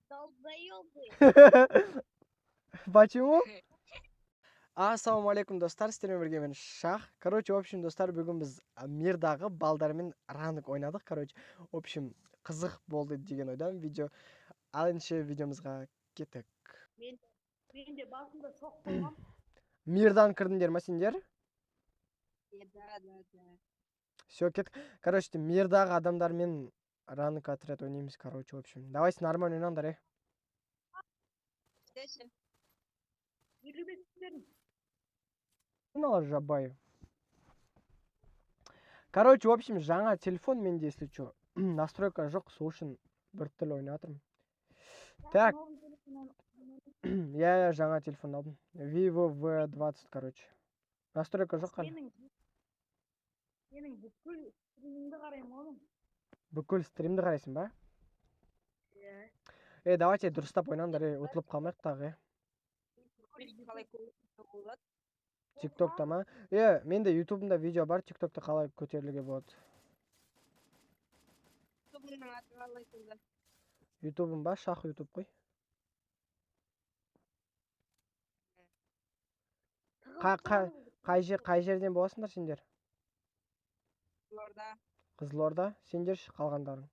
Долбоёбы. Почему? Ассалаумалейкум достар, сіздермен бірге мен Шах. Короче, в общем, достар, бүгін біз мирдағы балдармен ранг ойнадық. Короче, в общем, қызық болды деген ойдамын видео. Ал ендеше видеомызға кеттік. Мен де басында шок болғам. Мирдан кірдіңдер ма сендер? Да. Все, кеттік. Короче, мирдағы адамдармен ранг отряд ойнаймыз, короче, в общем. Давайте нормально ойнаңдар, Жүргізбестерін. Мыналар жабайы. Короче, в общем, жаңа телефон менде, если что. Настройка жоқ, сол үшін бір тіл ойнатырмын. Так. Я жаңа телефон алдым. Vivo V20, короче. Настройка жоқ қана. Менің бүкіл стриміңді қараймын оğlum. Бүкіл стримді қарайсың ба? Иә. Давайте дұрыстап ойнаңдар, ұтылып қалмайық тағы. Тиктокта ма? Менде ютубымда видео бар, тиктокта қалай көтерілуге болады. Ютубым ба? Шах ютуб қой. Қай жерден боласыңдар сендер? Қызылорда. Қызылорда? Сендер қалғандарың?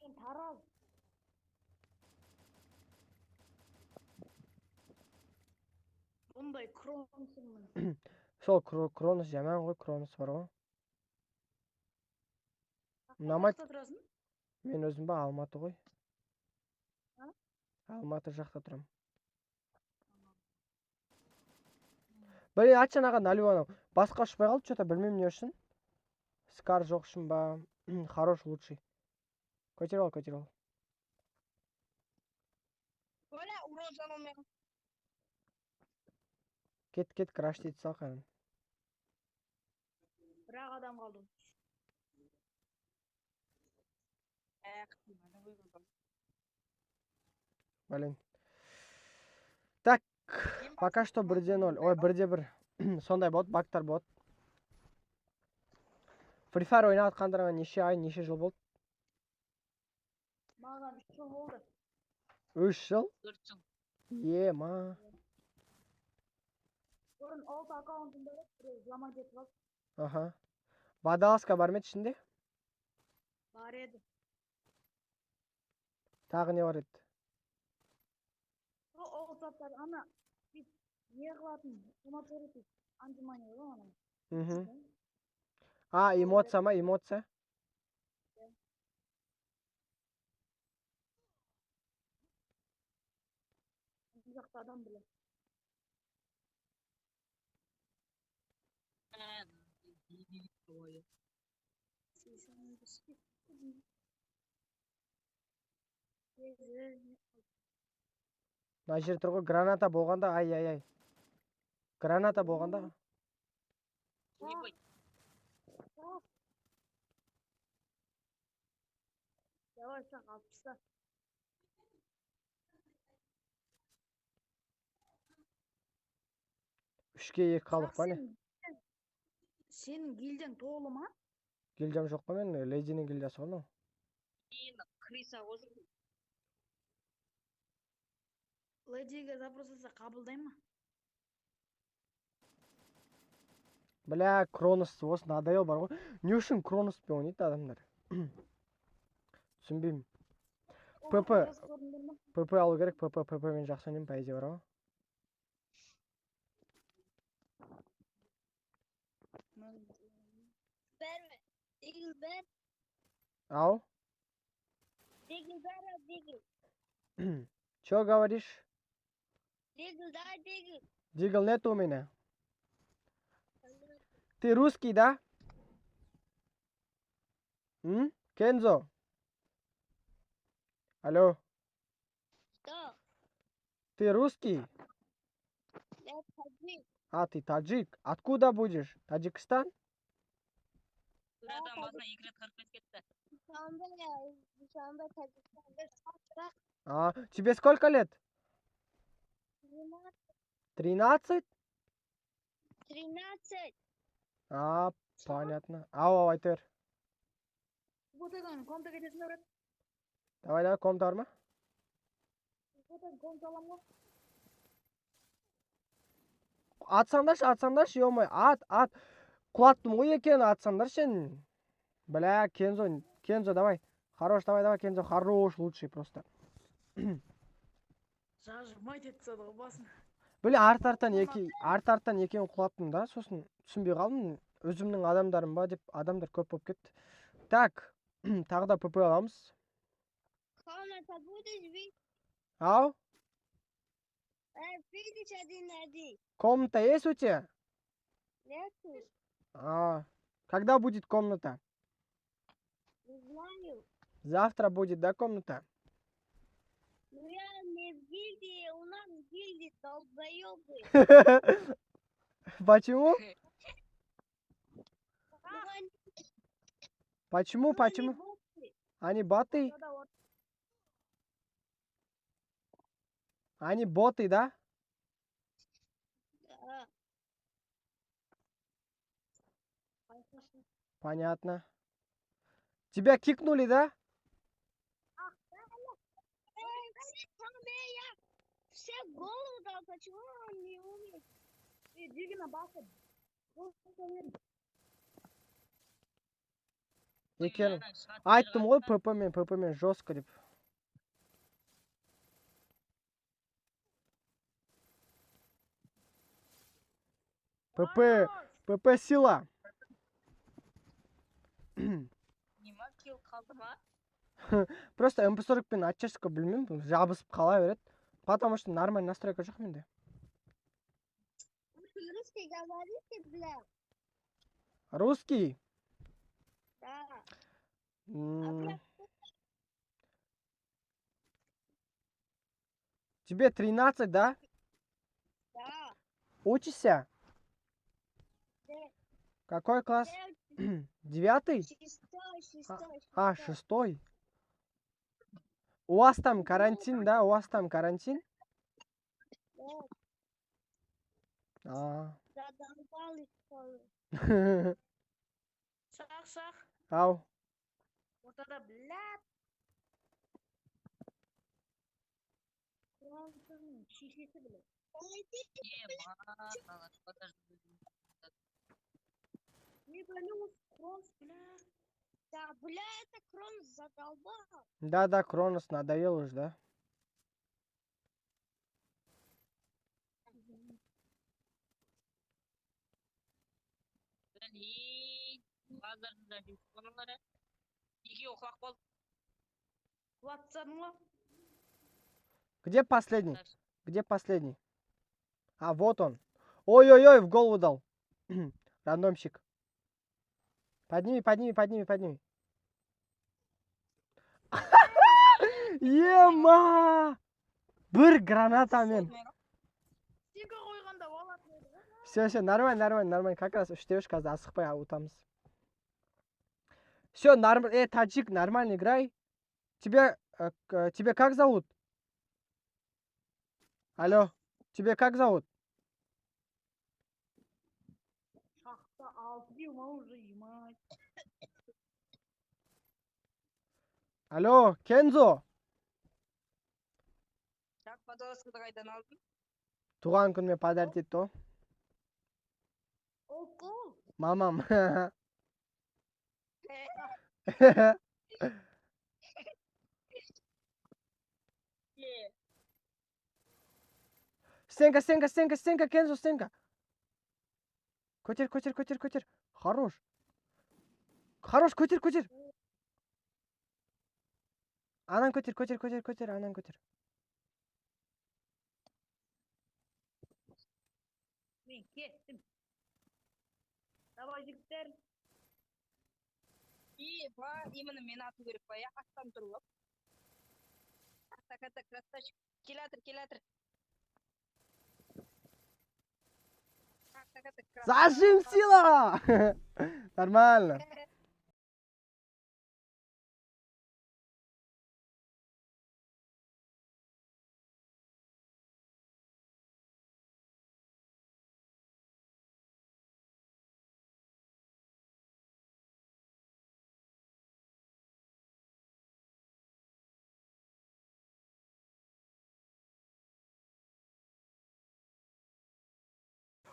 Мен Тараз. Бұндай кронсыңмын. Сол Кронос жаман ғой, Кронос бар ғой. Ұнамайды. Мен өзім ба, Алматы ғой. Алматы жақта тұрам. Блин, атшан аға наливанов. Басқа ұшпай қалды, что-то білмеймін не үшін. Скар жоқ үшін ба? Хорош, лучший. Көтер ал. Оля, урожан олмай. Кет, краш дейді сал қайын. Бірақ адам қалдым. Блин. Так, пока что 1-0. Ой, 1-1. Сондай болады, бактар болады. Free Fire ойнатқандарға неше ай, неше жыл болды? Маған 3 жыл болды. 3 жыл? 4 жыл. Ма. Бұрын 6 аккаунтым бар еді, біреу жаман кетіп қалды. Аха. Водолазка бар ма еді ішінде? Бар еді. Тағы не бар еді? Ол заттар ана не қылатын, ұнап көреді. Антимания ғой ана. Эмоция ма, эмоция? Бұл жақта адам біле. Мына жер тұр ғой, граната болғанда, ай. Граната болғанда. Давай сақ алпыста. Үшке екі қалдық па не? Сенің гильден толы ма? Гильдям жоқ па мен, лейдінің гильдясы ғой мынау. Криса қосып. Лейдиге запросаса қабылдай ма? Бля, Кронос осы надоел бар ғой. Не үшін Кроноспен ойнайды адамдар? Түсінбеймін. ПП алу керек, ПП мен жақсы ойнаймын, по идее бар ғой. Дигл. Ау? Дигл. Чё говоришь? Дигл. Дигл нет у меня. Ты русский, да? Кензо? Алло? Что? Ты русский? Я таджик. Ты таджик. Откуда будешь? Таджикистан? Buradan basına 2 рет 45 кетті. Душанбе, Таджикстан. Тебе сколько лет? 13? 13. Понятно. Ау, айтыр. Вот это он, комната кетесін өрет. Давай, комната бар ма? Ертең ком салам ғой. Атсаңдаршы, ё-моё, ат. Құлаттым ғой екен, атсаңдаршы. Бля, Кензо, давай. Хорош, давай, Кензо, хорош, лучший просто. Жажырмай кетті ғой басын. Бля, арт-арттан екеуін құлаттым да, сосын түсінбей қалдым. Өзімнің адамдарым ба деп, адамдар көп болып кетті. Так, тағы да ПП аламыз. Комната будешь видеть? Ау? Видишь один. Комната есть у тебя? Нету? Когда будет комната? Не знаю. Завтра будет, да, комната? Ну я не в гильдии, у нас в гильдии долбоёбы. Почему? Ну, Почему? Они боты? Они боты, да? Да. Понятно. Тебя кикнули, да? Я все голову дал, почему он не умеет? Дигина басып. Екен. Айттым ғой, ПП мен жестко деп. ПП сила. Нема килл қалды ма? Просто MP40 пен атчасқа білмеймін, жабысып қала береді. Потому что нормальный настройка жоқ менде. Русский говорите, бля? Русский? Да. Тебе 13, да? Да. Учишься? Да. Какой класс? 9? Шестой. 6. У вас там карантин, да? У вас там карантин? Да. Задолбали школу. Шақ. Ау. Ортада, блядь. Құралсың, шешесі білет. Не болюсь, Кронс, блядь. Да, бля, это Крон задолбал. Да, Кронос надоел уже, да? Где последний? А, вот он. Ой-ой-ой, в голову дал. Рандомщик. Подними. Ема! Бір гранатамен. Сенька қойғанда болатын еді ғой. Все, нормально. Как раз 3 қазір асықпай ұтамыз. Все, нормально. Таджик, нормально играй. Тебя как зовут? Алло, тебя как зовут? Шақта 6 деймін уже, емай. Алло, Кензо. Так, подоласыды қайдан алдың? Туған күніме подарить етті о. Ол. Мамам. Стенка, Кензо, стенка. Көтер. Хорош, көтер. Анан көтер. Мен кеттім. Давай, жігіттер. Именно мен ату керек па, я аттан тұрып. Так, красавчик. Келатыр. Зажим сила! Нормально.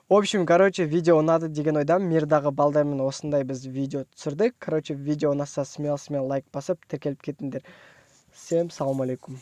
В общем, короче, видео ұнады деген ойдамын. Мирдағы балдармен осындай біз видео түсірдік. Короче, видео ұнаса смело лайк басып, тіркеліп кетіңдер. Всем салам алейкум.